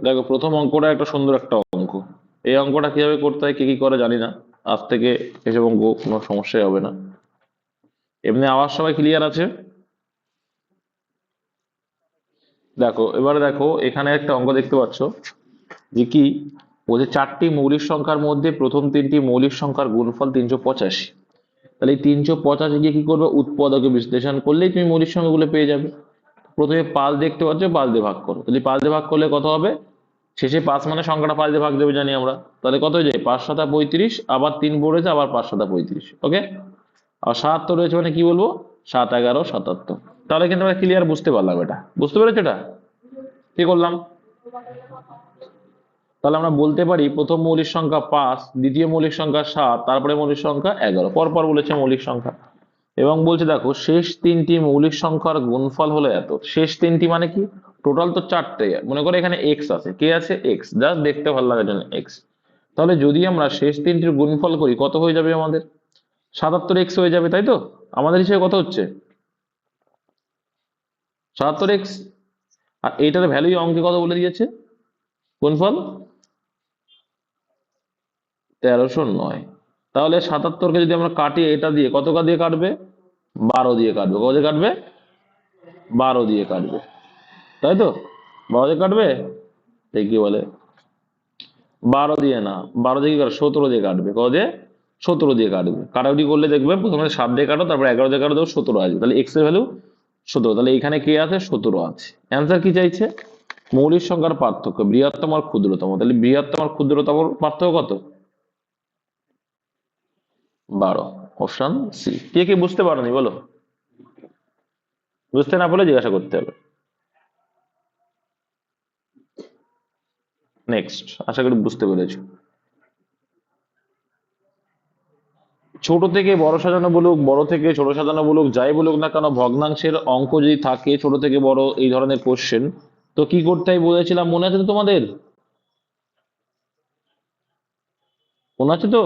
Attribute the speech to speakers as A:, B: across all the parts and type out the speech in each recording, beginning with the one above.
A: দেখো প্রথম অঙ্কটা একটা সুন্দর একটা অঙ্ক। এই অঙ্কটা কিভাবে করতে হয় কি কি করে জানি না। আজ থেকে এসব অঙ্ক কোনো সমস্যাই হবে না। এমনি আওয়াজ সবাই ক্লিয়ার আছে? দেখো এবারে দেখো এখানে একটা অঙ্ক দেখতে পাচ্ছ যে কি বলছে, চারটি মৌলিক সংখ্যার মধ্যে প্রথম তিনটি মৌলিক সংখ্যার গুণফল 385। তাহলে এই 385 গিয়ে কি করবে, উৎপাদকে বিশ্লেষণ করলেই তুমি মৌলিক সংখ্যাগুলো পেয়ে যাবে। প্রথমে 5 দেখতে পাচ্ছ, 5 দিয়ে ভাগ করো, তাহলে 5 দিয়ে ভাগ করলে কত হবে? শেষে 5 মানে সংখ্যাটা 5 দিয়ে ভাগ দেবে জানি আমরা। তাহলে কত হয়ে যায়? 5 সাতা 35, আবার 3 পড়েছে, আবার 5 সাতা 35। ওকে, আর 77 রয়েছে মানে কি বলবো, 7 11 77। তাহলে কিন্তু আমরা ক্লিয়ার বুঝতে পারলাম, এটা বুঝতে পেরেছো? এটা কি করলাম? তাহলে আমরা বলতে পারি প্রথম মৌলিক সংখ্যা 5, দ্বিতীয় মৌলিক সংখ্যা 7, তারপরে মৌলিক সংখ্যা 11, পরপর বলেছে মৌলিক সংখ্যা। এবং বলছে দেখো শেষ তিনটি মৌলিক সংখ্যার গুণফল হলো এত। শেষ তিনটি মানে কি, টোটাল তো চারটে, মনে করে এখানে এক্স আছে, কে আছে? এক্স, জাস্ট দেখতে ভালো লাগার জন্য এক্স। তাহলে যদি আমরা শেষ তিনটির গুণফল করি কত হয়ে যাবে আমাদের? 77 এক্স হয়ে যাবে, তাই তো? আমাদের হিসেবে কত হচ্ছে? 77 এক্স। আর এইটার ভ্যালু অঙ্কে কত বলে দিয়েছে? গুণফল 1309। তাহলে 77কে যদি আমরা কাটি এটা দিয়ে, কত দিয়ে কাটবে? 12 দিয়ে কাটবে। কত দিয়ে কাটবে? 12 দিয়ে কাটবে, তাই তো? 12 দিয়ে কাটবে। এই কি বলে, 12 দিয়ে না, 12 দিয়ে কি কাটবে? 17 দিয়ে কাটবে। কত দিয়ে? 17 দিয়ে কাটবে। কাটাকুটি করলে দেখবে প্রথমে 7 দিয়ে কাটো, তারপর 11 দিয়ে কাটো, 17 আসবে। তাহলে এক্স এর ভ্যালু 17। তাহলে এখানে কে আছে? 17 আছে। অ্যান্সার কি চাইছে? মৌলিক সংখ্যার পার্থক্য বৃহত্তম আর ক্ষুদ্রতম। তাহলে বৃহত্তম আর ক্ষুদ্রতম পার্থক্য কত? 12। Option C. কে কে বুঝতে পারোনি বলো? বুঝতে না পারলে জিজ্ঞাসা করতে হবে। নেক্সট, আশা করি বুঝতে পেরেছো। ছোট থেকে বড় সাজানো বলুক, বড় থেকে ছোট সাজানো বলুক, যাই বলুক না কেন, ভগ্নাংশের অঙ্ক যদি থাকে ছোট থেকে বড় এই ধরনের কোশ্চেন, তো কি করতে হয় বলেছিলাম, মনে আছে তো তোমাদের? মনে আছে তো?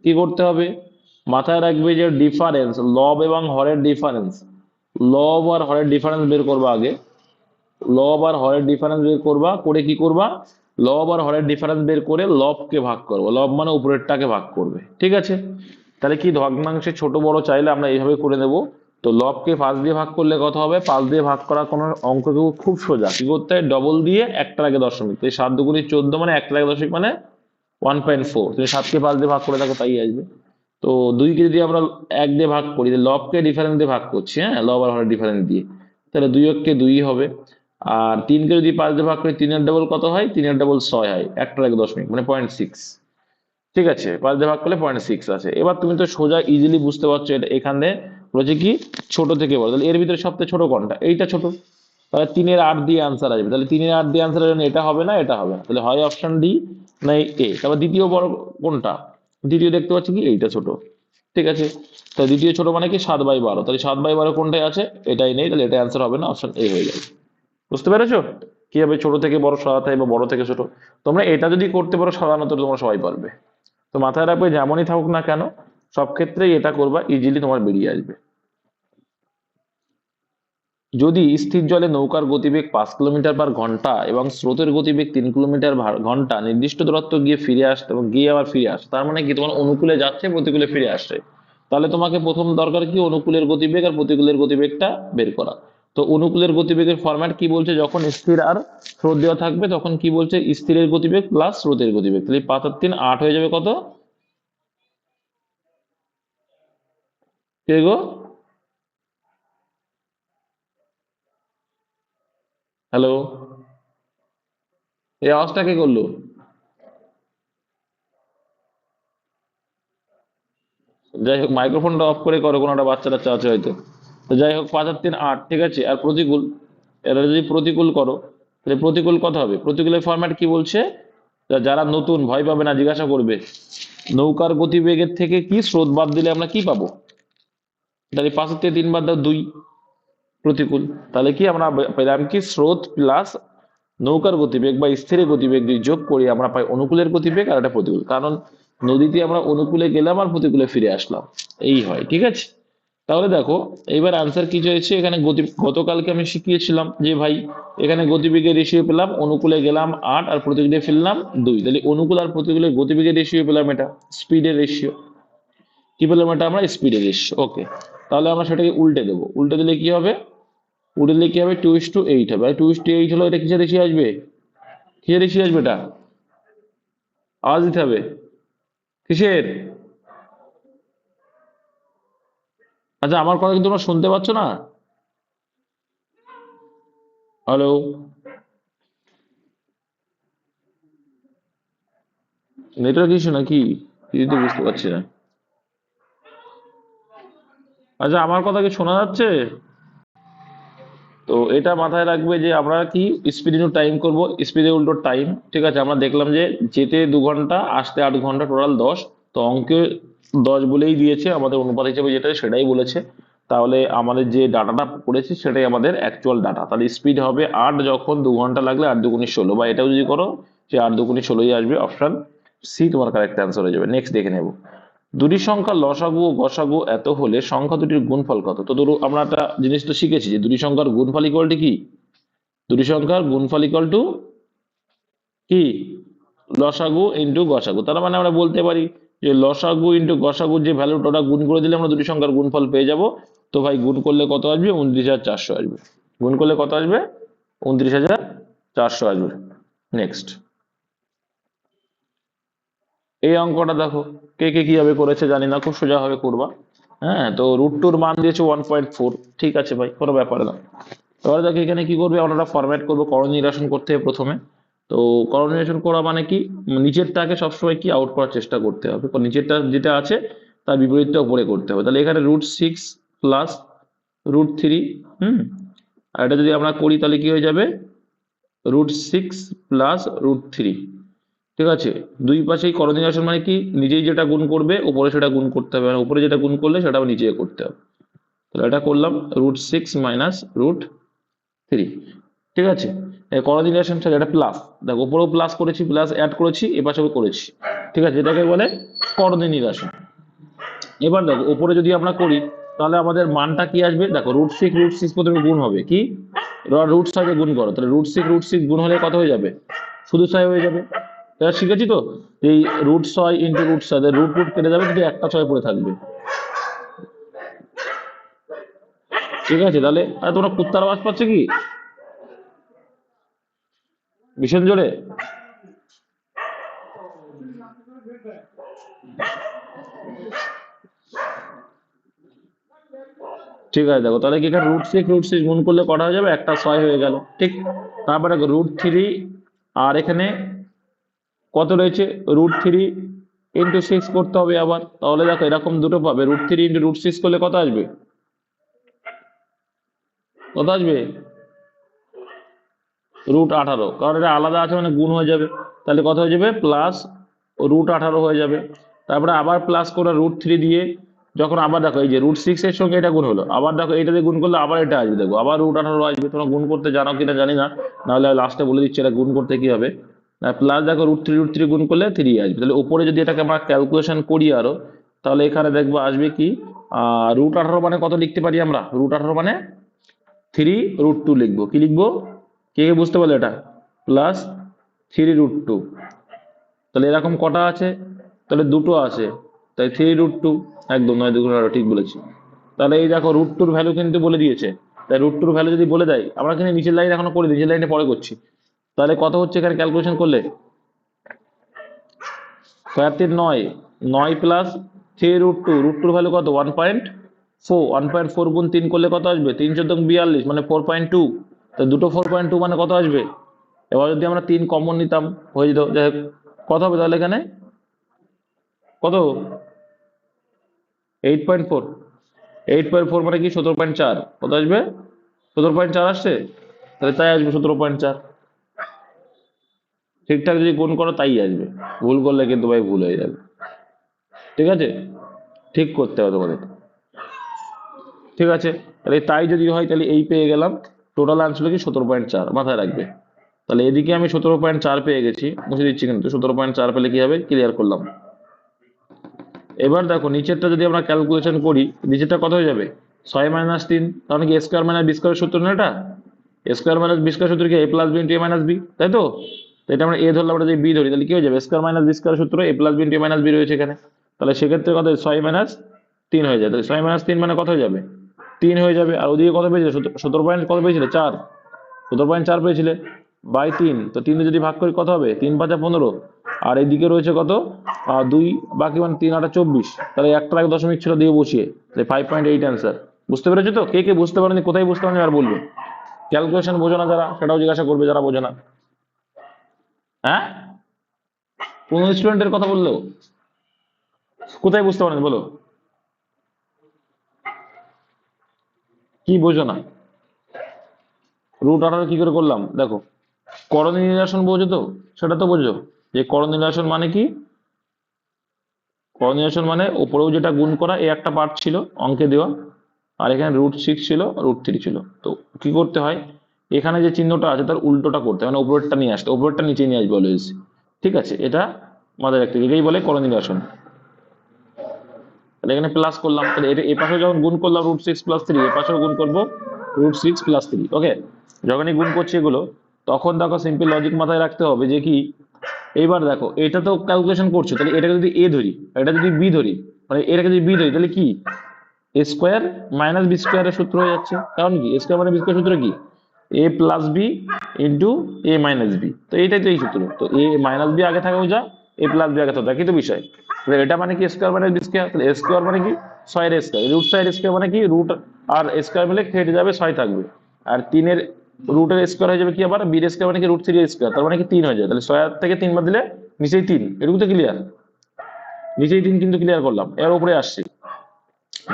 A: কি করতে হবে? মাথায় রাখবে যে ডিফারেন্স, লব এবং হরের ডিফারেন্স, লব আর হরের ডিফারেন্স বের করবা আগে। লব আর হরের ডিফারেন্স বের করবা, করে কি করবা? লব আর হরের ডিফারেন্স বের করে লবকে ভাগ করবো, লব মানে উপরেরটাকে ভাগ করবে, ঠিক আছে? তাহলে কি ভগ্নাংশে ছোট বড় চাইলে আমরা এইভাবে করে নেব। তো লবকে 5 দিয়ে ভাগ করলে কত হবে? 5 দিয়ে ভাগ করা কোনো অঙ্ক খুব সোজা। কি করতে হয়? ডবল দিয়ে একটার আগে দশমিক, এই 7 দুগুণে 14 মানে একটার আগে দশমিক মানে 1.4। তুমি 7কে 5 দিয়ে ভাগ করে দেখো, তাই আসবে। তো 2কে যদি আমরা 1 দিয়ে ভাগ করি, লবকে ডিফারেন্স দিয়ে ভাগ করছি, হ্যাঁ, লব আর হরের ডিফারেন্স দিয়ে, তাহলে 2 কে 2 হবে। আর 3কে যদি 5 দিয়ে ভাগ করি, 3 এর ডবল কত হয়? 3 এর ডবল 6 হয়, একটার আগে দশমিক মানে 0.6। ঠিক আছে, 5 দিয়ে ভাগ করলে 0.6 আছে। এবার তুমি তো সোজা ইজিলি বুঝতে পারছো এটা এখানে বলছে কি ছোট থেকে বড়। তাহলে এর ভিতরে সবথেকে ছোট কোনটা? এইটা ছোট। তাহলে 3 এর 8 দিয়ে আনসার আসবে। তাহলে 3 এর 8 দিয়ে আনসার আসবে, এটা হবে না, এটা হবে না। তাহলে হয় অপশন ডি না এ। তারপর দ্বিতীয় বড় কোনটা? দ্বিতীয় দেখতে পাচ্ছি কি এইটা ছোট। ঠিক আছে, তাহলে দ্বিতীয় ছোট মানে কি 7/12। তাহলে 7/12 কোনটাই আছে? এটাই নেই, তাহলে এটা অ্যান্সার হবে না, অপশন এ হয়ে যাবে। বুঝতে পেরেছো কিভাবে ছোট থেকে বড় সরাতে হয় বা বড় থেকে ছোট? তোমরা এটা যদি করতে পারো সাধারণত তোমরা সবাই পারবে। তো মাথায় রাখবে যেমনই থাকুক না কেন, সব ক্ষেত্রেই এটা করবা, ইজিলি তোমার বেরিয়ে আসবে। যদি স্থির জলে নৌকার গতিবেগ 5 কিলোমিটার/ঘন্টা এবং স্রোতের গতিবেগ 3 কিলোমিটার/ঘন্টা নির্দিষ্ট দূরত্ব গিয়ে ফিরে আসতে এবং গিয়ে আবার ফিরে আসে, তার মানে কি তোমার অনুকূলে যাচ্ছে, প্রতিকূলে ফিরে আসছে। তাহলে তোমাকে প্রথম দরকার কি? অনুকূলের গতিবেগ আর প্রতিকূলের গতিবেগটা বের করা। তো অনুকূলের গতিবেগের ফরম্যাট কি বলছে, যখন স্থির আর স্রোত দেওয়া থাকবে তখন কি বলছে? স্থিরের গতিবেগ প্লাস স্রোতের গতিবেগ। তাহলে 5 আর 3 8 হয়ে যাবে। কত? কে গো? হ্যালো, এই আওয়াজটা কে করলো? যাই হোক, মাইক্রোফোনটা অফ করে করো, কোনো একটা বাচ্চা টাচ্চা আছে হয়তো। তো যাই হোক, 5 আর 3 8, ঠিক আছে। আর প্রতিকূল, এটা যদি প্রতিকূল করো তাহলে প্রতিকূল কত হবে? প্রতিকূলের ফরম্যাট কি বলছে? যারা নতুন ভয় পাবে না, জিজ্ঞাসা করবে নৌকার গতিবেগের থেকে কি স্রোত বাদ দিলে আমরা কি পাবো? তাহলে 5 থেকে 3 বাদ দাও, 2, প্রতিকূল। তাহলে কি আমরা পেলাম কি? স্রোত প্লাস নৌকার গতিবেগ বা স্থিরের গতিবেগ যদি যোগ করি আমরা পাই অনুকূলের গতিবেগ, আর এটা প্রতিকূল। কারণ নদীতে আমরা অনুকূলে গেলাম আর প্রতিকূলে ফিরে আসলাম, এই হয়, ঠিক আছে। তাহলে দেখো এইবার আনসার কি চাইছে এখানে গতি, গতকালকে আমি শিখিয়েছিলাম যে ভাই এখানে গতিবেগের রেশিও পেলাম, অনুকূলে গেলাম 8 আর প্রতিকূলে ফেললাম 2, তাহলে অনুকূল আর প্রতিকূলে গতিবেগের রেশিও পেলাম, এটা স্পিডের রেশিও। কি পেলাম এটা আমরা? স্পিডের রেশিও। ওকে, তাহলে আমরা সেটাকে উল্টে দেবো, উল্টে দিলে কি হবে? উল্টে দিলে কি হবে? 2:8 হবে। 2:8 হলো, এটা কিসের রেশিও আসবে? কিসের রেশিও আসবে এটা? আওয়াজ দিতে হবে। কিসের? আচ্ছা, আমার কথা কিন্তু তোমরা শুনতে পাচ্ছ না? হ্যালো? নেটওয়ার্ক ইস্যু নাকি? কিছু তো বুঝতে পারছি না। আচ্ছা, আমার কথা কি শোনা যাচ্ছে? তো এটা মাথায় রাখবে যে আমরা কি স্পিড ইনটু টাইম করব, স্পিডে উল্টো টাইম। ঠিক আছে, আমরা দেখলাম যে যেতে 2 ঘন্টা, আসতে 8 ঘন্টা, টোটাল 10। তো অঙ্কে 10 বলেই দিয়েছে, আমাদের অনুপাত হিসেবে যেটা সেটাই বলেছে। তাহলে আমাদের যে ডাটাটা করেছি সেটাই আমাদের অ্যাকচুয়াল ডাটা। তাহলে স্পিড হবে 8, যখন 2 ঘন্টা লাগলে 8×2 = 16, বা এটাও যদি করো যে 8×2 = 16ই আসবে। অপশন সি তোমার কারেক্ট অ্যান্সার হয়ে যাবে। নেক্সট দেখে নেব, দুটি সংখ্যার লসাগু ও গসাগু এত হলে সংখ্যা দুটির গুণফল কত? তো ধরো আমরা একটা জিনিস তো শিখেছি যে দুটি সংখ্যার গুণফল ইকুয়াল টু কি? দুটি সংখ্যার গুণফল ইকুয়াল টু কি? লসাগু ইন্টু গসাগু। তার মানে আমরা বলতে পারি যে লসাগু ইন্টু গসাগুর যে ভ্যালুটা, ওটা গুণ করে দিলে আমরা দুটি সংখ্যার গুণফল পেয়ে যাব। তো ভাই গুণ করলে কত আসবে? 29,400 আসবে। গুণ করলে কত আসবে? 29,400 আসবে। নেক্সট এই অঙ্কটা দেখো, কে কে কিভাবে করেছে জানি না, খুব সোজা ভাবে করবা। হ্যাঁ, তো √2 মান দিয়েছে 1.4। ঠিক আছে ভাই, কোনো ব্যাপার না। এবার দেখো এখানে কি করবে, আমরা ফরম্যাট করবো, করণ নিরসন করতে হবে প্রথমে। তো করণ নিরসন করা মানে কি? নিচেরটাকে সবসময় কি আউট করার চেষ্টা করতে হবে, তো নিচেরটা যেটা আছে তার বিপরীতটা উপরে করতে হবে। তাহলে এখানে √6 প্লাস √3, আর এটা যদি আমরা করি তাহলে কি হয়ে যাবে? √6 প্লাস √3। ঠিক আছে, দুই পাশেই করণ নিরসন মানে কি? নিজেই যেটা গুণ করবে উপরে সেটা গুণ করতে হবে, মানে উপরে যেটা গুণ করলে সেটাও নিচে করতে হবে। তাহলে এটা করলাম √6 মাইনাস √3। ঠিক আছে, করণ নিরসন এটা প্লাস, দেখো উপরেও প্লাস করেছি, প্লাস অ্যাড করেছি, এপাশেও করেছি। ঠিক আছে, এটাকে বলে করণ নিরসন। এবার দেখো উপরে যদি আমরা করি তাহলে আমাদের মানটা কি আসবে? দেখো √6 প্রথমে গুণ হবে কি? √6 গুণ করো, তাহলে √6 গুণ হলে কত হয়ে যাবে? শুধু 6 হয়ে যাবে। এটা শিখেছি তো, এই √6 ইন্টু √6, রুট রুট কেটে যাবে, কিন্তু একটা 6 পড়ে থাকবে। ঠিক আছে, তাহলে তোমরা কুত্তার আওয়াজ পাচ্ছ কি ভীষণ জোরে? ঠিক আছে, দেখো তাহলে কি এখানে √6 গুণ করলে কটা হয়ে যাবে? একটা 6 হয়ে গেল। ঠিক, তারপরে √3, আর এখানে কত রয়েছে? √3 ইন্টু 6 করতে হবে আবার। তাহলে দেখো এরকম দুটো পাবে, √3 ইন্টু √6 করলে কত আসবে? কত আসবে? √18, কারণ এটা আলাদা আছে মানে গুণ হয়ে যাবে। তাহলে কত হয়ে যাবে? প্লাস √18 হয়ে যাবে। তারপরে আবার প্লাস করে √3 দিয়ে, যখন আবার দেখো এই যে √6 এর সঙ্গে এটা গুণ হলো, আবার দেখো এটা দিয়ে গুণ করলে আবার এটা আসবে, দেখো আবার √18 আসবে। তোমরা গুণ করতে জানো কিনা জানি না, নাহলে লাস্টে বলে দিচ্ছি এটা গুণ করতে কি হবে। প্লাস দেখো √3 গুণ করলে 3 আসবে। তাহলে উপরে যদি এটাকে আমরা ক্যালকুলেশন করি আরো, তাহলে এখানে দেখবো আসবে কি? √18 মানে কত লিখতে পারি আমরা? √18 মানে 3√2 লিখবো। কি লিখবো? কে কে বুঝতে পারলে এটা? প্লাস 3√2। তাহলে এরকম কটা আছে? তাহলে দুটো আছে, তাই 3√2। একদম, নয় দুগুণ 18, ঠিক বলেছি। তাহলে এই দেখো √2 ভ্যালু কিন্তু বলে দিয়েছে। তাই √2 ভ্যালু যদি বলে দেয়, আমরা কিন্তু নিচের লাইন এখনো করি, নিচের লাইনে পরে করছি। তাহলে কত হচ্ছে এখানে ক্যালকুলেশন করলে? 9, 9 প্লাস 3√2, √2 ভ্যালু কত? 1.4। 1.4 গুণ 3 করলে কত আসবে? 3×4 = 42, মানে 4.2। তো দুটো 4.2 মানে কত আসবে? এবার যদি আমরা 3 কমন নিতাম হয়ে যেত। যাই হোক, কত হবে তাহলে এখানে? কত? 8.4। 8.4 মানে কি? 17.4। কত আসবে? 17.4 আসছে। তাহলে তাই আসবে 17.4। ঠিকঠাক যদি গুণ করো তাই আসবে, ভুল করলে কিন্তু ভাই ভুল হয়ে যাবে। ঠিক আছে, ঠিক করতে হবে তোমাদের। ঠিক আছে, তাহলে তাই যদি হয় তাহলে এই পেয়ে গেলাম। টোটাল আনসার কি? 17.4, মাথায় রাখবে। তাহলে এদিকে আমি 17.4 পেয়ে গেছি, মুছে দিচ্ছি কিন্তু। 17.4 পেলে কি হবে? ক্লিয়ার করলাম। এবার দেখো নিচেরটা যদি আমরা ক্যালকুলেশন করি, নিচেরটা কত হয়ে যাবে? 6 - 3, তাহলে কি স্কোয়ার মাইনাস বি স্কোয়ার সূত্র না এটা? স্কোয়ার মাইনাস বি স্কোয়ার সূত্র কি এ প্লাস বি ইন্টু এ মাইনাস বি, তাই তো? তো এটা আমরা এ ধরলাম, আমরা যদি বি ধরি তাহলে কি হয়ে যাবে? স্কোয়ার মাইনাস বি স্কোয়ার সূত্র এ প্লাস বি ইন্টু এ মাইনাস বি রয়েছে এখানে, তাহলে সেক্ষেত্রে কত 6 - 3 হয়ে যায়। তাহলে 6 - 3 মানে কত হয়ে যাবে? 3 হয়ে যাবে। আর ওদিকে কত পেয়েছিলে? 17 পয়েন্ট কত পেয়েছিলে? 4। 17.4 পেয়েছিলে বাই 3, তো 3 যদি ভাগ করি কত হবে? 3 × 5 = 15। আর এইদিকে রয়েছে কত? 2 বাকি, মানে 3 × 8 = 24। তাহলে একটা এক দশমিক ছিল দিয়ে বসিয়ে, তাহলে 5.8 অ্যান্সার। বুঝতে পেরেছো তো? কে কে বুঝতে পারেনি, কোথায় বুঝতে পারেনি আর বলবে। ক্যালকুলেশন বোঝো না যারা, সেটাও জিজ্ঞাসা করবে যারা বোঝো না। হ্যাঁ, কোন স্টুডেন্টের কথা বললো? কোথায় বুঝতে পারেন বলো, কি বোঝো না? √18 কি করে করলাম দেখো। করণীয় নিরসন বোঝো তো? সেটা তো বোঝো যে করণীয় নিরসন মানে কি? করণীয় নিরসন মানে উপরেও যেটা গুণ করা, এই একটা পার্ট ছিল অঙ্কে দেওয়া, আর এখানে √6 ছিল, √3 ছিল। তো কি করতে হয়, এখানে যে চিহ্নটা আছে তার উল্টোটা করতে হয়, মানে উপরেরটা নিয়ে আসতে, উপরেরটা নিচে নিয়ে আসবে অলওয়েজ। ঠিক আছে, এটা মাথায় রাখতে হবে, এটাই বলে করণীয় নিরসন। তাহলে এখানে প্লাস করলাম, তাহলে এটা এ পাশে যখন গুণ করলাম √6 + 3, এ পাশেও গুণ করবো √6 + 3। ওকে, যখনই গুণ করছি এগুলো, তখন দেখো সিম্পল লজিক মাথায় রাখতে হবে যে কি, এইবার দেখো এটা তো ক্যালকুলেশন করছো, তাহলে এটাকে যদি এ ধরি, এটা যদি বি ধরি, মানে এটাকে যদি বি ধরি, তাহলে কি এ স্কোয়ার মাইনাস বি স্কোয়ারের সূত্র হয়ে যাচ্ছে। কারণ কি এ স্কোয়ার মাইনাস বি স্কোয়ার সূত্র কি? এ প্লাস বি ইন্টু এ মাইনাস বি। তো এইটাই তো এই সূত্র। তো এ মাইনাস বি আগে থাকা যা, এ প্লাস বি আগে থাকা, একই তো বিষয়। তাহলে এটা মানে কি স্কোয়ার মাইনাস বি স্কোয়ার, তাহলে এ স্কোয়ার মানে কি 6 স্কোয়ার, √6 স্কোয়ার মানে কি রুট আর স্কোয়ার মিলে কেটে যাবে, 6 থাকবে। আর 3 রুটের স্কোয়ার হয়ে যাবে কি আবার, বি স্কোয়ার মানে কি √3 স্কোয়ার, তার মানে কি 3 হয়ে যায়। তাহলে 6 থেকে 3 বাদ দিলে নিচেই 3, এটুকু তো ক্লিয়ার। নিচেই 3 কিন্তু ক্লিয়ার করলাম। এর উপরে আসছি,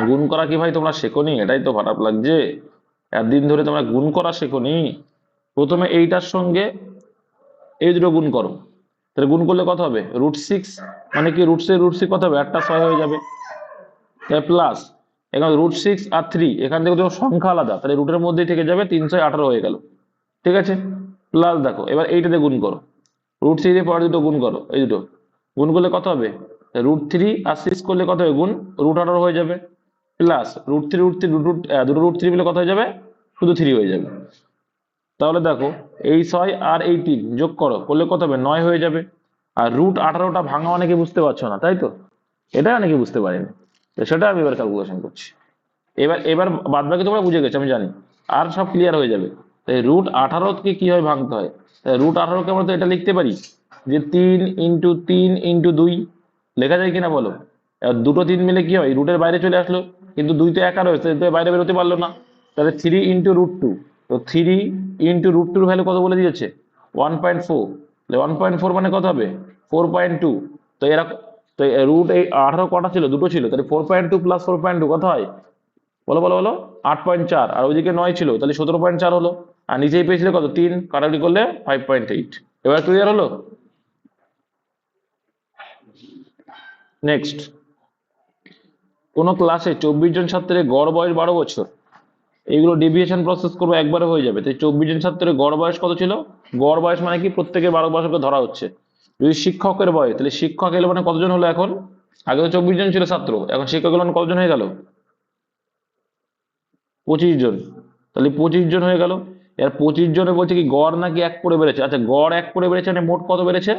A: গুণ করা কি ভাই তোমরা শেখোনি? এটাই তো খারাপ লাগছে, একদিন ধরে তোমরা গুণ করা শেখোনি। প্রথমে এইটার সঙ্গে এই দুটো গুণ করো, তাহলে গুণ করলে কত হবে? √6 মানে কি √6 কত হবে? একটা 6 হয়ে যাবে। প্লাস এখানে √6 আর 3, এখান থেকে তো সংখ্যা আলাদা, তাহলে রুটের মধ্যেই থেকে যাবে, 318 হয়ে গেল। ঠিক আছে, প্লাস দেখো এবার এইটাতে গুণ করো, √3 দিয়ে পরে দুটো গুণ করো, এই দুটো গুণ করলে কত হবে? √3 আর 6 করলে কত হবে? গুণ √18 হয়ে যাবে। প্লাস দুটো √3 মিলে কত হয়ে যাবে? শুধু 3 হয়ে যাবে। তাহলে দেখো এই 6 আর এই 3 যোগ করো, করলে কত হবে? 9 হয়ে যাবে। আর √18টা ভাঙা অনেকে বুঝতে পারছো না, তাই তো? এটা অনেকে বুঝতে পারেনি, তো সেটা আমি এবার ক্যালকুলেশন করছি। এবার এবার বাদ বাকি তোমরা বুঝে গেছো আমি জানি, আর সব ক্লিয়ার হয়ে যাবে। তাই √18কে কিভাবে ভাঙতে হয়, তাই √18কে আমরা তো এটা লিখতে পারি যে 3 × 3 × 2 লেখা যায় কিনা বলো? এবার দুটো 3 মিলে কি হয়? রুটের বাইরে চলে আসলো, কিন্তু 2 তো একা রয়েছে, তো বাইরে বেরোতে পারলো না। তাহলে 3 × √2, তো 3 × √2 ভ্যালু কত বলে দিয়েছে? 1.4। 1.4 মানে কত হবে? 4.2। তো এরা, তো √18 কটা ছিল? দুটো ছিল, তাহলে 4.2 + 4.2 কত হয়? বলো বলো বলো, 8.4। আর ওইদিকে 9 ছিল, তাহলে 17.4 হলো। আর নিচেই পেয়েছিল কত? 3, কাটাকুটি করলে 5.8। এবার ক্লিয়ার হলো? নেক্সট, কোন ক্লাসে 24 জন ছাত্রের গড় বয়স 12 বছর, এইগুলো ডেভিয়েশন প্রসেস করবো, একবারে হয়ে যাবে। তাই 24 জন ছাত্রের গড় বয়স কত ছিল? গড় বয়স মানে কি প্রত্যেকের 12 বছরকে ধরা হচ্ছে। যদি শিক্ষকের বয়স, তাহলে শিক্ষক এলো মানে কতজন হলো এখন? আগে তো 24 জন ছিল ছাত্র, এখন শিক্ষক এলো মানে কতজন হয়ে গেল? 25 জন। তাহলে 25 জন হয়ে গেল। এর 25 জনে বলছে কি গড় নাকি 1 করে বেড়েছে? আচ্ছা, গড় 1 করে বেড়েছে, মানে মোট কত বেড়েছে?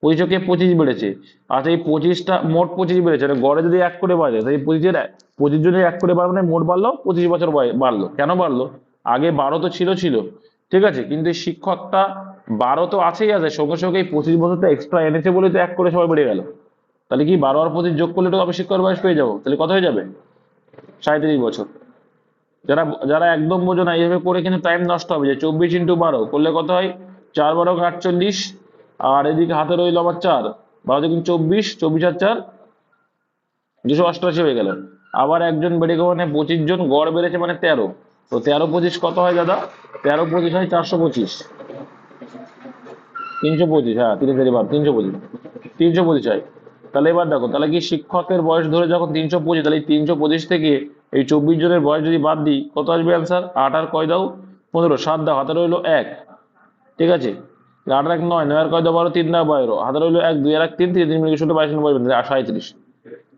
A: 25 বেড়েছে। আচ্ছা, এই 25টা মোট 25 বেড়েছে, মানে গড়ে যদি 1 করে বাড়ে, তাই 25 জনের 1 করে বাড়বে, মানে মোট বাড়লো 25 বছর বাড়লো। কেন বাড়লো? আগে 12 তো ছিল, ঠিক আছে, কিন্তু এই শিক্ষকটা 12 তো আছেই আছে, সঙ্গে সঙ্গে এই 25 বছরটা এক্সট্রা এনেছে বলে তো 1 করে সবাই বেড়ে গেল। তাহলে কি 12 আর 25 যোগ করলে তো আমি শিক্ষকের বয়স পেয়ে যাবো। তাহলে কত হয়ে যাবে? 37 বছর। যারা যারা একদম বোঝো না, এইভাবে করে কিন্তু টাইম নষ্ট হবে। যে 24 × 12 করলে কত হয়? 4 × 12 = 48। আর এদিকে হাতে রইল আবার 4, 12 × 24, 24 আর 4 288 হয়ে গেল। আবার একজন বেড়ে গেল, মানে 25 জন গড় বেড়েছে, মানে 13। তো 13 × 25 কত হয় দাদা? 13 × 25 হয় 425। 325, হ্যাঁ 3 × 4 = 325, 325 হয়। তাহলে এবার দেখো, তাহলে কি শিক্ষকের বয়স ধরে যখন 325, তাহলে এই 325 থেকে এই 24 জনের বয়স যদি বাদ দিই, কত আসবে অ্যান্সার? 8 আর কয় দাও? 15, 7 দাও, হাতে রইলো 1। ঠিক আছে, 8 আর 1 9, 9 আর কয় দাও? 12, 3 দাও 12, হাতে রইলো 1, 2 আর 1 3, 3 3 মিনিট 22 37।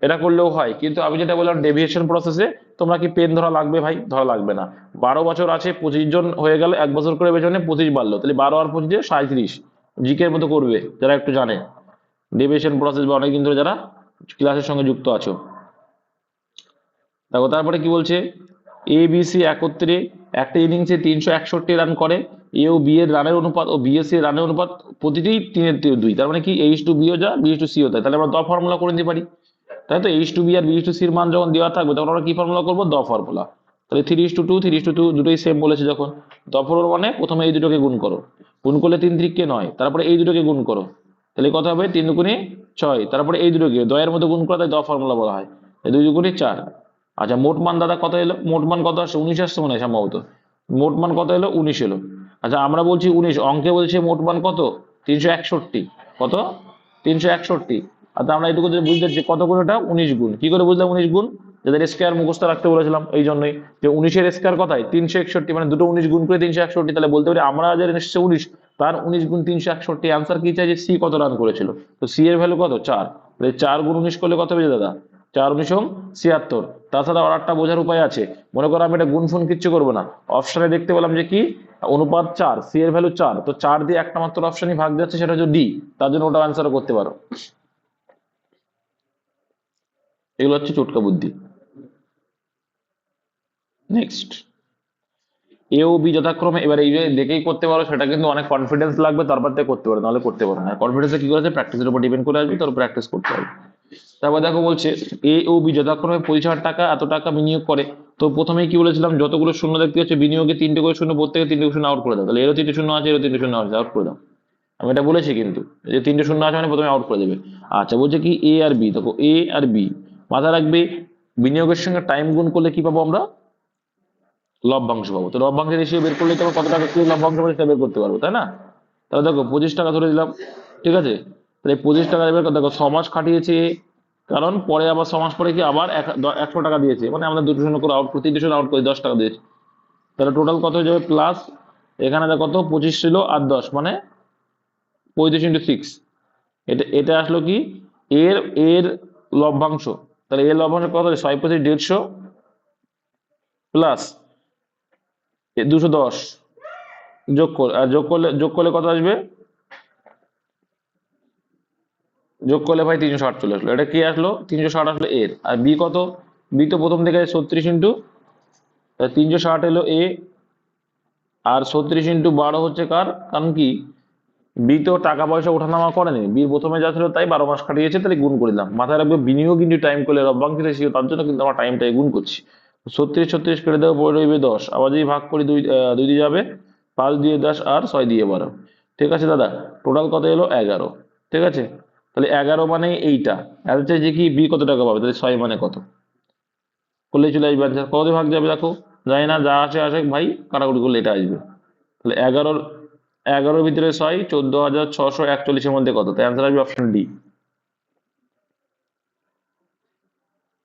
A: এটা করলেও হয়, কিন্তু আমি যেটা বললাম ডেভিয়েশন প্রসেসে তোমরা কি পেন ধরা লাগবে ভাই? ধরা লাগবে না। 12 বছর আছে, 25 জন হয়ে গেল, 1 বছর করে পেছনে 25 বাড়লো, তাহলে 12 আর 25 37। জিকের মতো করবে যারা একটু জানে ডেভিয়েশন প্রসেস বা অনেকদিন ধরে যারা ক্লাসের সঙ্গে যুক্ত আছো। দেখো তারপরে কি বলছে, এ বি সি একত্রে একটা ইনিংসে 361 রান করে। এ ও বি এর রানের অনুপাত ও বি এস সি এর রানের অনুপাত প্রতিটি 3-2, তার মানে কি এইচ টু বিও যা বি টু সিও তাই, তাহলে আমরা দ ফর্মুলা করে নিতে পারি। তাই তো এইচ টু বি আর বি টু সির মান যখন দেওয়া থাকবে তখন আমরা কি ফর্মুলা করবো? দ ফর্মুলা। তাহলে 3:2, 3:2 দুটোই সেম বলেছে যখন। দ ফর্মুলা মানে প্রথমে এই দুটোকে গুণ করো, গুণ করলে 3 3 9, তারপরে এই দুটোকে গুণ করো, তাহলে কত হবে? 3 2 6, তারপরে এই দুটোকে দয়ের মধ্যে গুণ করা, তাই দ ফর্মুলা বলা হয়। 2 2 4। আচ্ছা মোট মান দাদা কত এলো? মোট মান কত আসছে? 19 আসছে মনে হয় সম্ভবত। মোট মান কত এলো? 19 এলো। আচ্ছা আমরা বলছি 19, অঙ্কে বলছে মোট মান কত? 361। কত? 361। আর আমরা এটুকু যদি বুঝতে পারছি কত গুণ, এটা 19 গুণ। কি করে বুঝলাম 19 গুণ? যাদের স্কয়ার মুখস্থ রাখতে বলেছিলাম এই জন্যই, যে 19-এর স্কয়ার কথায় 361, মানে দুটো 19 গুণ করে 361, তাহলে বলতে পারি আমরা যে এসছে 19, তার 19 গুণ 361। আনসার কি চাই? যে সি কত রান করেছিল, তো সি এর ভ্যালু কত? 4। তাহলে 4 গুণ 19 করলে কত হবে দাদা? 4 19 76। তাছাড়া অর্ডারটা বোঝার উপায় আছে। মনে করো আমি এটা গুণ ফুন কিচ্ছু করবো না, অপশনে দেখতে পেলাম যে কি অনুপাত 4, সি এর ভ্যালু 4, তো 4 দিয়ে একটা মাত্র অপশনই ভাগ যাচ্ছে, সেটা হচ্ছে ডি, তার জন্য ওটা আনসার করতে পারো। এগুলো হচ্ছে চটকা বুদ্ধি। নেক্সট, এ ও বি যথাক্রমে, এবার এই যে দেখেই করতে পারো, সেটা কিন্তু অনেক কনফিডেন্স লাগবে, তারপর থেকে করতে পারো, নাহলে করতে পারো না। কনফিডেন্সে কি করেছে? প্র্যাকটিসের উপর ডিপেন্ড করে আসবে, তারপর প্র্যাকটিস করতে হবে। তারপর দেখো বলছে এ ও বি যথাক্রমে 25,000 টাকা এত টাকা বিনিয়োগ করে। তো প্রথমেই কি বলেছিলাম? যতগুলো শূন্য দেখতে হচ্ছে বিনিয়োগে 3টে করে শূন্য, প্রত্যেকে 3টে শূন্য আউট করে দাও। তাহলে এরও 3টে শূন্য আছে, এরও 3টে শূন্য আছে, আউট করে দাও। আমি এটা বলেছি কিন্তু, যে 3টে শূন্য আছে মানে প্রথমে আউট করে দেবে। আচ্ছা বলছে কি এ আর বি, দেখো এ আর বি মাথায় রাখবে, বিনিয়োগের সঙ্গে টাইম গুণ করলে কি পাবো আমরা? লভ্যাংশ পাবো। তো লভ্যাংশের রেশিও বের করলে তো কত টাকা কি লভ্যাংশ পাবো সেটা বের করতে পারবো, তাই না? তাহলে দেখো 25 টাকা ধরে দিলাম, ঠিক আছে? তাহলে 25 টাকা বের করে দেখো 6 মাস খাটিয়েছে, কারণ পরে আবার 6 মাস পরে কি আবার 100 টাকা দিয়েছে, মানে আমরা দুটো শূন্য করে আউট করি, 3টে শূন্য আউট করি, 10 টাকা দিয়েছে। তাহলে টোটাল কত হয়ে যাবে? প্লাস এখানে দেখো কত 25 ছিল আর 10, মানে 35 × 6। এটা এটা আসলো কি এর এর লভ্যাংশ। তাহলে এর লভ্যাংশ কত? 6 × 25 = 150, প্লাস 210 যোগ করলে কত আসবে? যোগ করলে ভাই 360 চলে আসলো। এটা কি আসলো? 360 আসলো এর। আর বি কত? বি তো প্রথম থেকে 36 ইন্টু 360 এলো এ, আর 36 × 12 হচ্ছে কার? কারণ কি বি তো টাকা পয়সা ওঠানামা করেনি, বি প্রথমে যা ছিল তাই 12 মাস খাটিয়েছে, তাহলে গুণ করে দিলাম। মাথায় রাখবে বিনিয়োগ ইন্টু টাইম করলে লভ্যাংশ রেশিও, তার জন্য কিন্তু আমার টাইমটাই গুণ করছি। 36 কেটে দেবো, পড়ে রইবে 10। আবার যদি ভাগ করি 2 দিয়ে যাবে, 5 দিয়ে 10 আর 6 দিয়ে 12। ঠিক আছে দাদা, টোটাল কত এলো? 11। ঠিক আছে, তাহলে 11 মানে এইটা। আর হচ্ছে যে কি বি কত টাকা পাবে, তাহলে 6 মানে কত করলেই চলে আসবে অ্যান্সার। কত দিয়ে ভাগ যাবে দেখো, জানি না, যা আসে আসে ভাই, কাটাকুটি করলে এটা আসবে। তাহলে 11 ভিতরে 6, 14,641 মধ্যে কত? তাই অ্যান্সার আসবে অপশন ডি।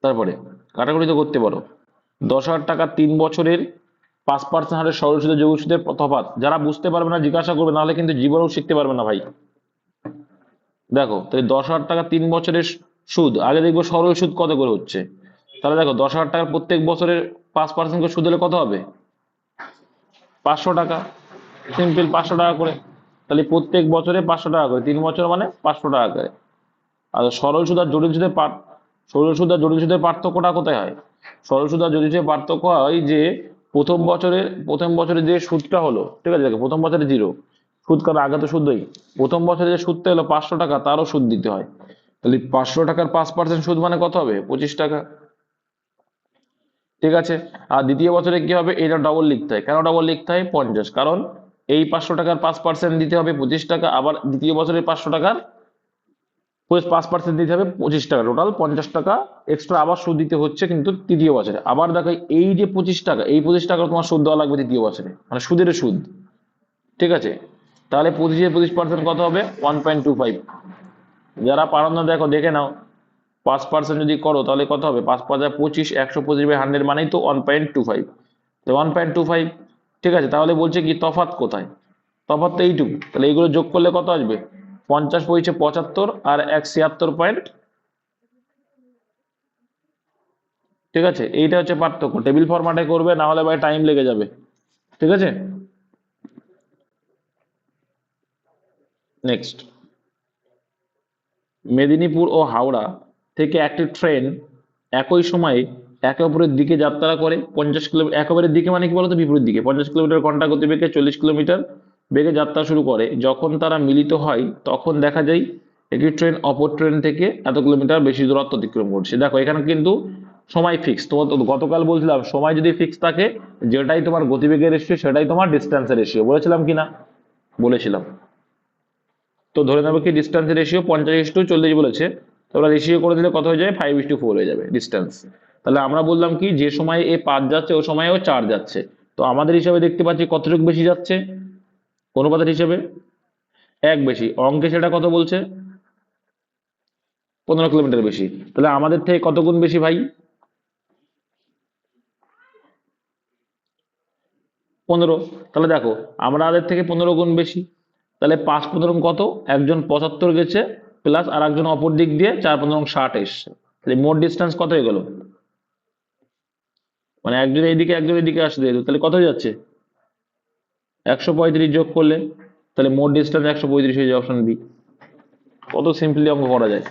A: তারপরে কাটাকুটি তো করতে পারো। 10,000 টাকা 3 বছরের 5% হারে সরল সুদে যোগ সুদের তফাৎ। যারা বুঝতে পারবে না জিজ্ঞাসা করবে, নাহলে কিন্তু জীবনেও শিখতে পারবে না ভাই। দেখো তাহলে 10,000 টাকা 3 বছরের সুদ, আগে দেখবো সরল সুদ কত করে হচ্ছে। তাহলে দেখো 10,000 টাকার প্রত্যেক বছরের 5% করে সুদ হলে কত হবে? 500 টাকা। সিম্পল 500 টাকা করে। তাহলে প্রত্যেক বছরে 500 টাকা করে, 3 বছর মানে 500 টাকা করে। আর সরল সুদ আর জটিল সুদের সরল সুদ আর জটিল সুদের পার্থক্যটা কোথায় হয়? সরল সুদ আর জটিল সুদের পার্থক্য হয় যে প্রথম বছরে যে সুদটা হলো, ঠিক আছে, দেখো প্রথম বছরে 0 সুদ, কারণ আগে তো সুদই। প্রথম বছরে যে সুদটা হলো 500 টাকা, তারও সুদ দিতে হয়। তাহলে 500 টাকার 5% সুদ মানে কত হবে? 25 টাকা। ঠিক আছে, আর দ্বিতীয় বছরে কি হবে? এটা ডবল লিখতে হয়। কেন ডবল লিখতে হয়? 50, কারণ এই 500 টাকার 5% দিতে হবে 25 টাকা, আবার দ্বিতীয় বছরের 500 টাকার 5% দিতে হবে 25 টাকা, টোটাল 50 টাকা এক্সট্রা আবার সুদ দিতে হচ্ছে কিন্তু তৃতীয় বছরে। আবার দেখো এই যে 25 টাকা, এই 25 টাকা তোমার সুদ দেওয়া লাগবে তৃতীয় বছরে, মানে সুদের সুদ। ঠিক আছে, তাহলে 25% কত হবে? 1.25। যারা পারো না দেখো, দেখে নাও, 5% যদি করো তাহলে কত হবে? 5×5 = 25, 125/100 মানেই তো 1.25। তো 1.25। ঠিক আছে, তাহলে বলছে কি তফাৎ কোথায়? তফাৎ তো এইটুকু। তাহলে এইগুলো যোগ করলে কত আসবে? 50 পয়সা 75 আর 1 76 ঠিক আছে, এইটা হচ্ছে পার্থক্য। টেবিল ফরম্যাটে করবে, না হলে ভাই টাইম লেগে যাবে। ঠিক আছে, নেক্সট। মেদিনীপুর ও হাওড়া থেকে একটি ট্রেন একই সময়ে একে অপরের দিকে যাত্রা করে 50 কিলোমিটার, একেবারের দিকে মানে কি বলতো, বিপরীত দিকে, 50 কিলোমিটার ঘন্টা গতিবেগে 40 কিলোমিটার বেগে যাত্রা শুরু করে। যখন তারা মিলিত হয় তখন দেখা যায় একটি ট্রেন অপর ট্রেন থেকে এত কিলোমিটার বেশি দূরত্ব অতিক্রম করছে। দেখো এখানে কিন্তু সময় ফিক্স। তোমার তো গতকাল বলছিলাম সময় যদি ফিক্স থাকে, যেটাই তোমার গতিবেগের রেশিও সেটাই তোমার ডিস্টেন্সের রেশিও, বলেছিলাম কিনা? বলেছিলাম। তো ধরে নেবো কি ডিস্টেন্সের রেশিও 50:40 বলেছে, তোমরা রেশিও করে দিলে কত হয়ে যাবে, 5:4 হয়ে যাবে ডিস্টেন্স। তাহলে আমরা বললাম কি, যে সময় এ 5 যাচ্ছে ও সময় ও 4 যাচ্ছে। তো আমাদের হিসাবে দেখতে পাচ্ছি কতটুকু বেশি যাচ্ছে অনুপাতের হিসেবে, 1 বেশি। অঙ্কে সেটা কত বলছে, 15 কিলোমিটার বেশি। তাহলে আমাদের থেকে কত গুণ বেশি ভাই, 15। তাহলে দেখো আমরা আমাদের থেকে 15 গুণ বেশি। তাহলে 5 15 কত, একজন 75 গেছে প্লাস আর একজন অপর দিক দিয়ে 4 15 60 এসছে। তাহলে মোট ডিস্টেন্স কত হয়ে গেল, মানে একজন এইদিকে একজন এইদিকে আসছে, তাহলে কত হয়ে যাচ্ছে, 135 যোগ করলে তাহলে মোট ডিস্টেন্স 135 হয়ে যায়, অপশন বি। কত সিম্পলি অঙ্ক করা যায়।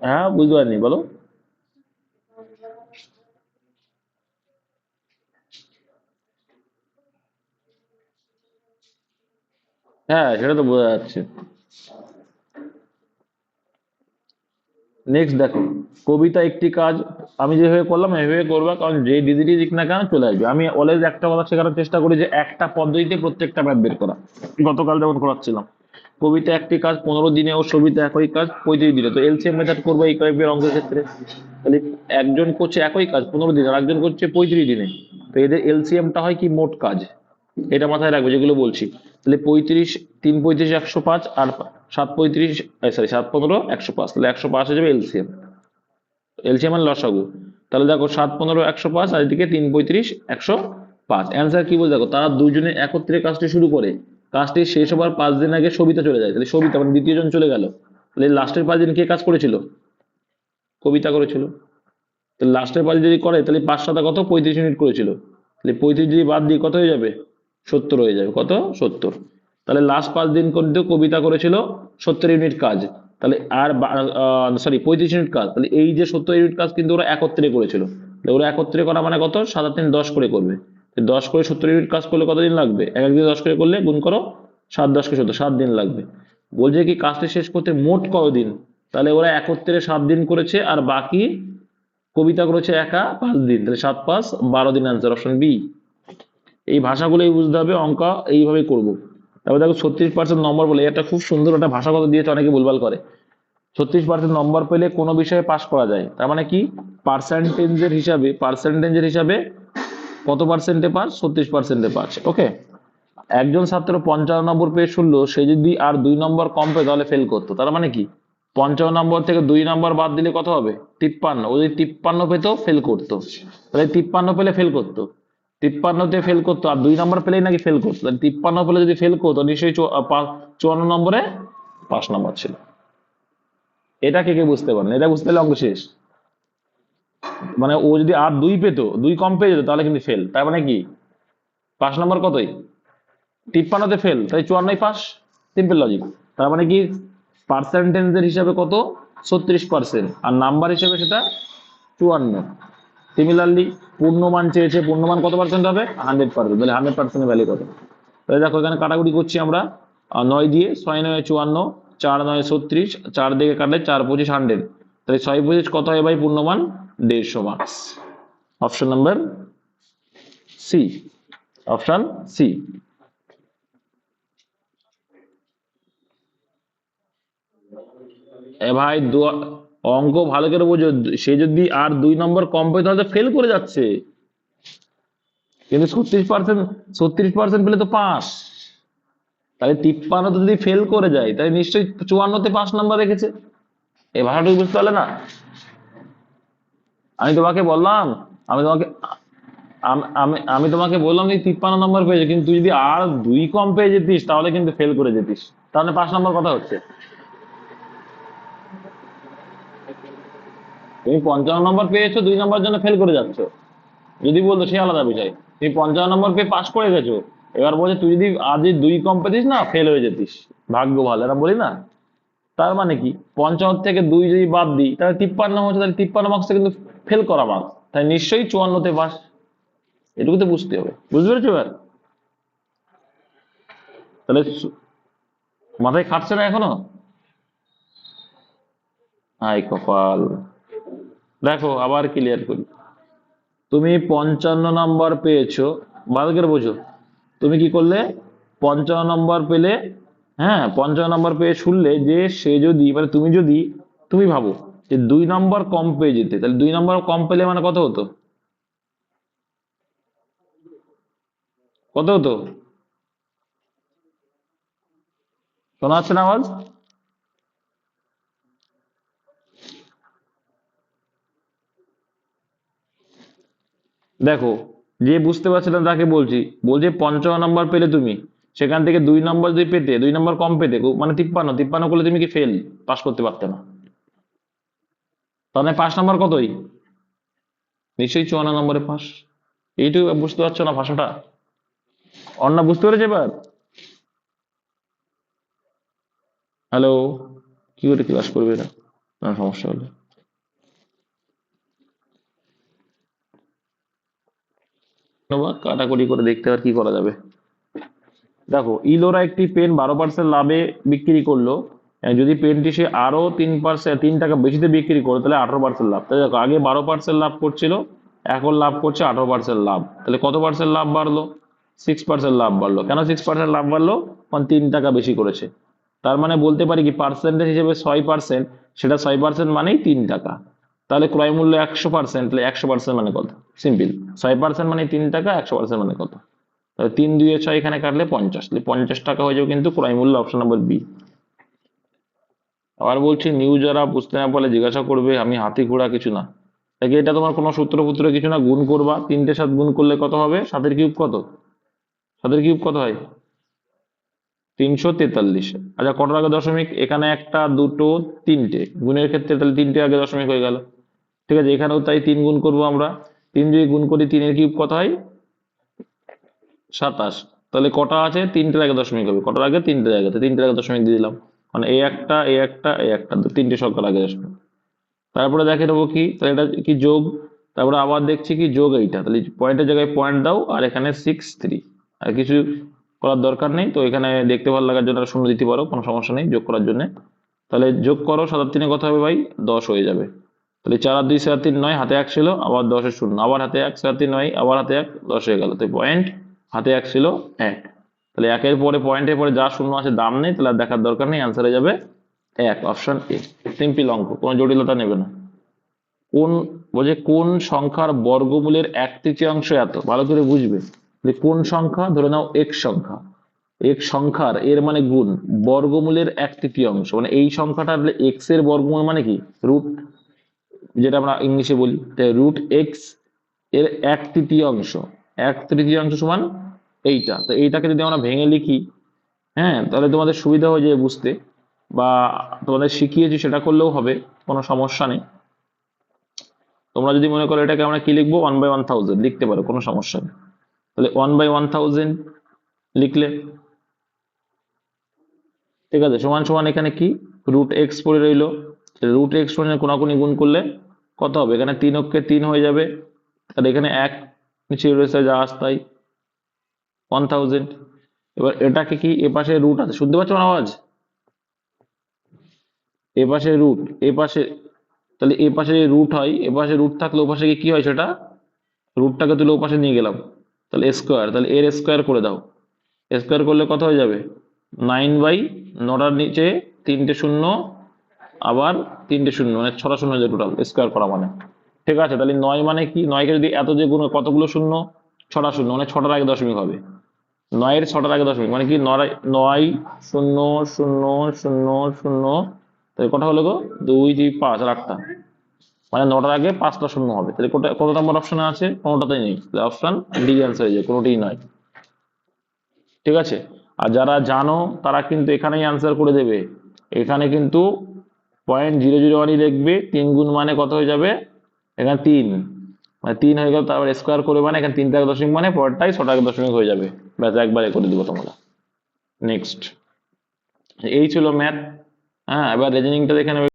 A: হ্যাঁ বুঝতে পারিনি, বলো। হ্যাঁ সেটা তো বোঝা যাচ্ছে। নেক্সট দেখো, কবিতা একটি কাজ। আমি যেভাবে করলাম এভাবে করবা, কারণ যে ডিজিটি দিক না কেন চলে আসবে। আমি অলওয়েজ একটা কথা শেখানোর চেষ্টা করি যে একটা পদ্ধতিতে প্রত্যেকটা ম্যাথ বের করা, গতকাল যেমন করাচ্ছিলাম। কবিতা একটি কাজ 15 দিনে ও সবিতা একই কাজ 35 দিনে, তো এলসিএম মেথড করবো এই কয়েকবার অঙ্কের ক্ষেত্রে। তাহলে একজন করছে একই কাজ 15 দিনে আর একজন করছে 35 দিনে, তো এদের এলসিএমটা হয় কি মোট কাজ, এটা মাথায় রাখবে যেগুলো বলছি। তাহলে 35, 3 35 105, আর 7 35, সরি 7 15 105, তাহলে 105 হয়ে যাবে এলসিএম। এলসিএম মানে লসাগু। তাহলে দেখো 7 15 105 আর এদিকে 3 35 105। অ্যান্সার কি বলছে দেখো, তারা দুজনে একত্রে কাজটি শুরু করে, কাজটি শেষ হবার 5 দিন আগে সবিতা চলে যায়। তাহলে সবিতা মানে দ্বিতীয় জন চলে গেল, তাহলে লাস্টের 5 দিন কে কাজ করেছিল, কবিতা করেছিল। তাহলে লাস্টের 5 যদি করে তাহলে 5 7 কত, 35 মিনিট করেছিল। তাহলে 35 যদি বাদ দিয়ে কত হয়ে যাবে, 70 হয়ে যাবে। কত, 70। তাহলে লাস্ট 5 দিন কিন্তু কবিতা করেছিল 70 ইউনিট কাজ। তাহলে আর সরি 35 ইউনিট কাজ। তাহলে এই যে 70 ইউনিট কাজ কিন্তু ওরা একত্রে করেছিল। তাহলে ওরা একত্রে করা মানে কত, 7 আর 3 10 করে করবে। 10 করে 70 ইউনিট কাজ করলে কতদিন লাগবে, এক এক দিন 10 করে করলে গুণ করো, 7 10 কে 70, 7 দিন লাগবে। বলছে কি কাজটি শেষ করতে মোট কতদিন, তাহলে ওরা একত্রে 7 দিন করেছে আর বাকি কবিতা করেছে একা 5 দিন। তাহলে 7 5 12 দিন, আনসার অপশন বি। এই ভাষাগুলোই বুঝতে হবে, অঙ্ক এইভাবে করব। তারপর দেখো 36% নম্বর বলে, এটা খুব সুন্দর একটা ভাষাগত দিয়েছে, অনেকে ভুলভাল করে। 36% নম্বর পেলে কোনো বিষয়ে পাস করা যায়, তার মানে কি পার্সেন্টেজের হিসাবে কত পার্সেন্টে পাস, 36%-এ পাস। ওকে, একজন ছাত্র 55 নম্বর পেয়ে শুনলো সে যদি আর 2 নম্বর কম পেয়ে তাহলে ফেল করতো, তার মানে কি 55 নম্বর থেকে 2 নম্বর বাদ দিলে কত হবে, 53। ও যদি 53 পেতো ফেল করতো, তাহলে 53 পেলে ফেল করতো, 53-তে ফেল করতো, আর 2 নম্বর পেলেই নাকি ফেল করতো। তাহলে 53 পেলে যদি ফেল করতো নিশ্চয়ই 54 নম্বরে 5 নম্বর ছিল। এটা কে কে বুঝতে পারেন, এটা বুঝতে পারলে অঙ্ক শেষ। মানে ও যদি আর 2 পেতো, 2 কম পেয়ে যেত তাহলে কিন্তু ফেল, তার মানে কি 5 নম্বর কতই, 53-তে ফেল, তাই 54-ই পাস। Simple logic. তার মানে কি পার্সেন্টেজের হিসাবে কত, 36%, আর নাম্বার হিসেবে সেটা 54। সিমিলারলি পূর্ণমান চেয়েছে, পূর্ণমান কত পার্সেন্ট হবে, 100%। তাহলে 100%-এর ভ্যালু কত। তাহলে দেখো এখানে কাটাকুটি করছি আমরা, 9 দিয়ে, 6 9 54, 4 9 36, 4 দিকে কাটলে 4 25 100। তাহলে 6 25 কত হয় ভাই, পূর্ণমান 150 marks. Option number C, option C. এ ভাই অঙ্ক ভালো করে বোঝো, সে যদি আর 2 নম্বর কম পেয়ে তাহলে ফেল করে যাচ্ছে, কিন্তু 36% পেলে তো পাস। তাহলে 53 যদি ফেল করে যায় তাহলে নিশ্চয়ই 54-তে 5 নম্বর রেখেছে। এই ভাষাটুকু বুঝতে পারলে না। আমি তোমাকে বললাম, আমি তোমাকে আমি তোমাকে বললাম যে 53 নম্বর পেয়েছে, কিন্তু তুই যদি আর 2 কম পেয়ে যেতিস তাহলে কিন্তু ফেল করে যেতিস, তাহলে 5 নম্বর কথা হচ্ছে। তুমি 55 নম্বর পেয়েছো, 2 নম্বরের জন্য ফেল করে যাচ্ছ, যদি বলতো সে আলাদা বিষয়। তুমি 55 নম্বর পেয়ে পাস করে গেছো, এবার বলছে তুই যদি আজ 2 কম পেতিস না ফেল হয়ে যেতিস, ভাগ্য ভালো, এরা বলি না। তার মানে কি 55 থেকে 2 যদি বাদ দিই তাহলে 53 হচ্ছে, তাহলে 53 মার্কসটা কিন্তু ফেল করা মার্কস, তাই নিশ্চয়ই 54তে পাস। এটুকু তো বুঝতে হবে, বুঝতে পেরেছো এবার? তাহলে মাথায় খাটছে না এখনো? হাই কপাল। দেখো আবার ক্লিয়ার করি, তুমি 55 নম্বর পেয়েছো, ভালো করে বোঝো। তুমি কি করলে? 55 নম্বর পেলে, হ্যাঁ 55 নম্বর পেয়ে শুনলে যে সে যদি, মানে তুমি যদি, তুমি ভাবো যে 2 নম্বর কম পেয়ে যেতে, তাহলে 2 নম্বর কম পেলে মানে কত হতো? কত হতো? শোনা যাচ্ছে না আওয়াজ? দেখো, যে বুঝতে পারছে না তাকে বলছি, বলছে 55 নম্বর পেলে তুমি, সেখান থেকে 2 নম্বর যদি পেতে, 2 নম্বর কম পেতে, মানে 53, করলে তুমি কি ফেল, পাস করতে পারতে না। তাহলে 5 নম্বর কতই? নিশ্চয়ই 54 নম্বরে পাস। এইটুকু বুঝতে পারছো না ভাষাটা? অন্য বুঝতে পেরেছে এবার? হ্যালো, কি করে ক্লাস করবে না? না সমস্যা হলে কাটাকুটি করে দেখতে আর কি করা যাবে। দেখো ইলোরা একটি পেন 12% লাভে বিক্রি করলো, যদি পেনটি সে আরো 3%, 3 টাকা বেশিতে বিক্রি করে তাহলে 18% লাভ। তাই দেখো আগে 12% লাভ করছিল, এখন লাভ করছে 18% লাভ, তাহলে কত পার্সেন্ট লাভ বাড়লো? 6% লাভ বাড়লো। কেন 6% লাভ বাড়লো? কারণ 3 টাকা বেশি করেছে। তার মানে বলতে পারি কি পার্সেন্টেজ হিসেবে 6%, সেটা 6% মানেই 3 টাকা। তাহলে ক্রয় মূল্য 100%, তাহলে 100% মানে কত? সিম্পল, 6% মানে 3 টাকা, 100% মানে কত? তাহলে 3 2 6 এখানে কাটলে 50, তাহলে 50 টাকা হয়ে যাবে কিন্তু ক্রয় মূল্য, অপশন নাম্বার বি। আবার বলছি নিউ যারা বুঝতে না পারলে জিজ্ঞাসা করবে, আমি হাতি ঘোড়া কিছু না। দেখে এটা তোমার কোনো সূত্র পুত্র কিছু না, গুণ করবা, 3 তে 7 গুণ করলে কত হবে? 7 এর কিউব কত? 7 এর কিউব কত হয়? 343। আচ্ছা কটার আগে দশমিক? এখানে একটা, দুটো, তিনটে, গুণের ক্ষেত্রে তাহলে 3টে আগে দশমিক হয়ে গেল। ঠিক আছে, এখানেও তাই 3 গুণ করবো আমরা, 3 যদি গুণ করি 3 এর কিউব কত হয়? 27। তাহলে কটা আছে? 3টের আগে দশমিক হবে, কটার আগে? 3টের আগে, তো 3টের আগে দশমিক দিয়ে দিলাম, মানে এই একটা, এই একটা, এই একটা, 3টে সংখ্যার আগে দশমিক। তারপরে দেখে নেবো কি, তাহলে এটা কি যোগ, তারপরে আবার দেখছি কি যোগ এইটা, তাহলে পয়েন্টের জায়গায় পয়েন্ট দাও, আর এখানে 6 3, আর কিছু করার দরকার নেই। তো এখানে দেখতে ভালো লাগার জন্য শূন্য দিতে পারো, কোনো সমস্যা নেই যোগ করার জন্য। তাহলে যোগ করো, 7 আর 3 কত হবে ভাই? 10 হয়ে যাবে। তাহলে 4 আর 2 7 3 9, হাতে 1 ছিল, আবার 10 শূন্য, আবার হাতে 1, 7 3 9, আবার হাতে 1, 10 হয়ে গেল। তো পয়েন্ট, হাতে 1 ছিল 1, তাহলে 1-এর পরে, পয়েন্টের পরে যা শূন্য আছে দাম নেই, তাহলে আর দেখার দরকার নেই, অ্যান্সার হয়ে যাবে 1, অপশন এ। সিম্পল অঙ্ক, কোনো জটিলতা নেবে না। কোন, বলছে কোন সংখ্যার বর্গমূলের 1/3 এত, ভালো করে বুঝবে যে কোন সংখ্যা, ধরে নাও x সংখ্যা, x সংখ্যার, এর মানে গুণ, বর্গমূলের 1/3, মানে এই সংখ্যাটা x এর বর্গমূল মানে কি? রুট, যেটা আমরা ইংলিশে বলি, রুট এক্স এর 1/3, 1/3 সমান এইটা। তো এইটাকে যদি আমরা ভেঙে লিখি, হ্যাঁ তাহলে তোমাদের সুবিধা হয়ে যাবে বুঝতে, বা তোমাদের শিখিয়েছি সেটা করলেও হবে, কোনো সমস্যা নেই। তোমরা যদি মনে করো এটাকে আমরা কি লিখবো, 1/1000 লিখতে পারো, কোনো সমস্যা নেই। তাহলে 1/1000 লিখলে, ঠিক আছে, সমান সমান এখানে কি, রুট এক্স পড়ে রইলো, রুট এক্স কোনাকুনি গুণ করলে কত হবে? এখানে 3 অক্ষে 3 হয়ে যাবে, আর এখানে 1 নিচে রয়েছে যা আসতাই 1000। এবার এটাকে কি, এ পাশে রুট আছে, শুনতে পাচ্ছ না আওয়াজ? এ পাশে রুট, এ পাশে, তাহলে এ পাশে রুট হয়, এ পাশে রুট থাকলে ও পাশে কি হয়, সেটা রুটটাকে তুলে ও পাশে নিয়ে গেলাম, তাহলে স্কোয়ার, তাহলে এর স্কোয়ার করে দাও। স্কোয়ার করলে কত হয়ে যাবে? 9/9টার নিচে 3টে শূন্য, আবার 3টে শূন্য, মানে 6টা শূন্য হয়ে যায় টোটাল, স্কোয়ার করা মানে। ঠিক আছে, তাহলে 9 মানে কি, 9কে যদি এত যে গুণ, কতগুলো শূন্য? 6টা শূন্য, মানে 6টার আগে দশমিক হবে। 9-এর 6টার আগে দশমিক মানে কি, 9 9 0 0 0 0, তাহলে কটা হলো গো? 2 3 5 আর 8টা, মানে 9টার আগে 5টা শূন্য হবে। তাহলে কত নম্বর অপশনে আছে? কোনোটাতেই নেই, তাহলে অপশন ডি অ্যান্সার হয়ে যায়, কোনোটিই নয়। ঠিক আছে, আর যারা জানো তারা কিন্তু এখানেই অ্যান্সার করে দেবে, এখানে কিন্তু 0.001ই লিখবে, 3 গুণ মানে কত হয়ে যাবে, এখানে 3 মানে 3 হয়ে গেল, তারপর স্কোয়ার করে মানে এখানে 3 টাকা দশমিক মানে পরেরটাই 6 টাকা দশমিক হয়ে যাবে, ব্যাস একবারে করে দিব তোমরা। নেক্সট, এই ছিল ম্যাথ। হ্যাঁ, এবার রিজনিংটা দেখে নেবে।